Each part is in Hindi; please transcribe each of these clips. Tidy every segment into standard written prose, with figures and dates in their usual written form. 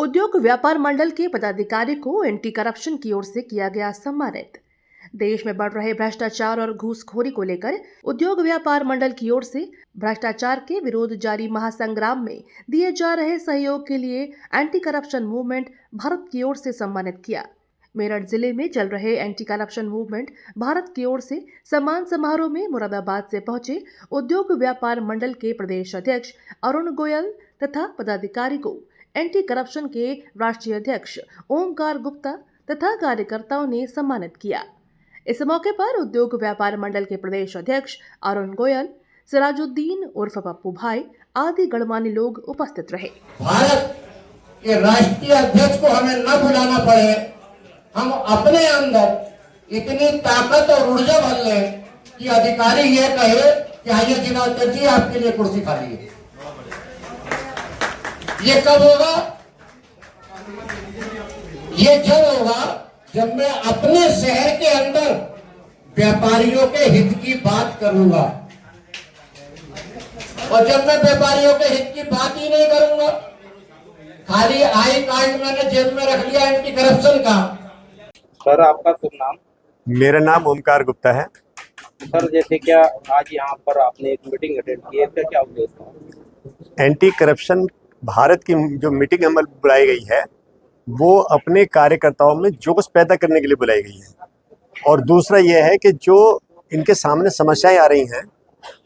उद्योग व्यापार मंडल के पदाधिकारी को एंटी करप्शन की ओर से किया गया सम्मानित। देश में बढ़ रहे भ्रष्टाचार और घूसखोरी को लेकर उद्योग व्यापार मंडल की ओर से भ्रष्टाचार के विरोध जारी महासंग्राम में दिए जा रहे सहयोग के लिए एंटी करप्शन मूवमेंट भारत की ओर से सम्मानित किया। मेरठ जिले में चल रहे एंटी करप्शन मूवमेंट भारत की ओर से सम्मान समारोह में मुरादाबाद से पहुंचे उद्योग व्यापार मंडल के प्रदेश अध्यक्ष अरुण गोयल तथा पदाधिकारी को एंटी करप्शन के राष्ट्रीय अध्यक्ष ओमकार गुप्ता तथा कार्यकर्ताओं ने सम्मानित किया। इस मौके पर उद्योग व्यापार मंडल के प्रदेश अध्यक्ष अरुण गोयल, सिराजुद्दीन उर्फ पप्पू भाई आदि गणमान्य लोग उपस्थित रहे। भारत के राष्ट्रीय अध्यक्ष को हमें न बुलाना पड़े, हम अपने अंदर इतनी ताकत और ऊर्जा भर लें कि अधिकारी ये कहे कि आइए जिला अध्यक्ष जी आपके लिए कुर्सी खाली है। ये कब होगा? ये जब होगा जब मैं अपने शहर के अंदर व्यापारियों के हित की बात करूंगा, और जब मैं व्यापारियों के हित की बात ही नहीं करूंगा, खाली आई कार्ड मैंने जेब में रख लिया एंटी करप्शन का। सर, आपका शुभ नाम? मेरा नाम ओमकार गुप्ता है। सर, जैसे क्या आज यहाँ पर आपने एक मीटिंग अटेंड की है, इसका क्या उद्देश्य है? एंटी करप्शन भारत की जो मीटिंग अमल बुलाई गई है वो अपने कार्यकर्ताओं में जोश पैदा करने के लिए बुलाई गई है, और दूसरा यह है कि जो इनके सामने समस्याएं आ रही हैं,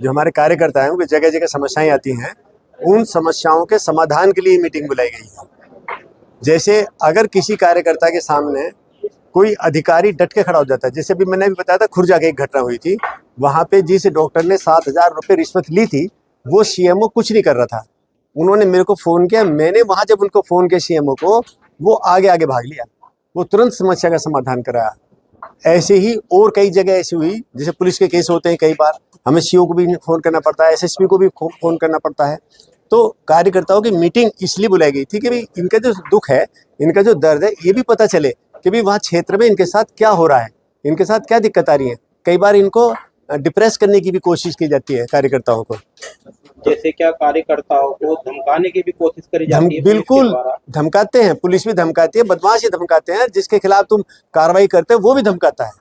जो हमारे कार्यकर्ता हैं उनकी जगह जगह समस्याएं आती हैं, उन समस्याओं के समाधान के लिए मीटिंग बुलाई गई है। जैसे अगर किसी कार्यकर्ता के सामने कोई अधिकारी डट के खड़ा हो जाता है, जैसे भी मैंने भी बताया था खुर्जा की एक घटना हुई थी, वहाँ पे जिस डॉक्टर ने 7,000 रुपये रिश्वत ली थी वो सीएमओ कुछ नहीं कर रहा था। उन्होंने मेरे को फ़ोन किया, मैंने वहाँ जब उनको फ़ोन किया सीएमओ को, वो आगे आगे भाग लिया, वो तुरंत समस्या का समाधान कराया। ऐसे ही और कई जगह ऐसी हुई, जैसे पुलिस के केस होते हैं, कई बार हमें सीओ को भी फ़ोन करना पड़ता है, एसएसपी को भी फ़ोन करना पड़ता है। तो कार्यकर्ताओं की मीटिंग इसलिए बुलाई गई थी कि भाई इनका जो दुख है, इनका जो दर्द है, ये भी पता चले कि भाई वहाँ क्षेत्र में इनके साथ क्या हो रहा है, इनके साथ क्या दिक्कत आ रही है। कई बार इनको डिप्रेस करने की भी कोशिश की जाती है कार्यकर्ताओं को। जैसे क्या कार्यकर्ताओं को धमकाने की भी कोशिश करी जाती है? बिल्कुल धमकाते हैं, पुलिस भी धमकाती है, बदमाश ही धमकाते हैं, जिसके खिलाफ तुम कार्रवाई करते हो वो भी धमकाता है।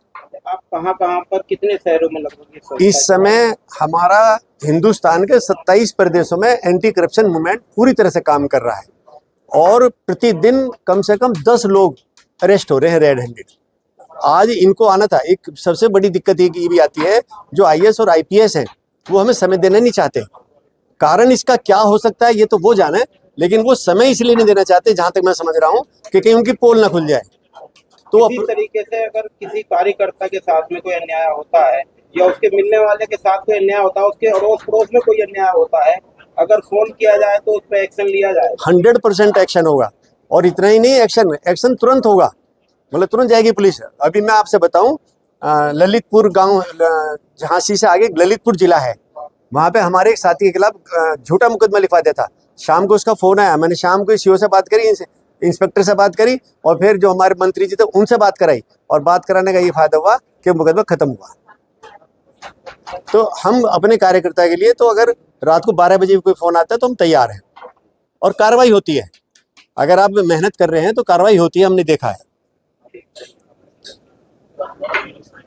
आप कहाँ पर कितने शहरों में लगभग इस समय हमारा हिंदुस्तान के 27 प्रदेशों में एंटी करप्शन मूवमेंट पूरी तरह से काम कर रहा है, और प्रतिदिन कम से कम 10 लोग अरेस्ट हो रहे हैं रेड हैंडेड। आज इनको आना था। एक सबसे बड़ी दिक्कत ये भी आती है, जो आईएएस और आईपीएस हैं वो हमें समय देना नहीं चाहते। कारण इसका क्या हो सकता है ये तो वो जाने, लेकिन वो समय इसलिए नहीं देना चाहते, जहां तक मैं समझ रहा हूं, कि कहीं उनकी पोल ना खुल जाए। तो इसी तरीके से अगर किसी कार्यकर्ता के साथ में कोई अन्याय होता है या उसके मिलने वाले के साथ कोई अन्याय होता है, उसके अड़ोस पड़ोस में कोई अन्याय होता है, अगर फोन किया जाए तो उस पर एक्शन लिया जाए? 100% एक्शन होगा, और इतना ही नहीं, एक्शन तुरंत होगा, मतलब तुरंत जाएगी पुलिस। अभी मैं आपसे बताऊं, ललितपुर गांव, झांसी से आगे ललितपुर जिला है, वहाँ पे हमारे एक साथी के खिलाफ झूठा मुकदमा लिखवा दिया था। शाम को उसका फ़ोन आया, मैंने शाम को सीओ से बात करी, इंस्पेक्टर से बात करी, और फिर जो हमारे मंत्री जी थे उनसे बात कराई, और बात कराने का ये फायदा हुआ कि मुकदमा खत्म हुआ। तो हम अपने चाहिए के लिए, तो अगर रात को 12 बजे कोई फ़ोन आता है तो हम तैयार हैं, और कार्रवाई होती है। अगर आप मेहनत कर रहे हैं तो कार्रवाई होती है, हमने देखा है।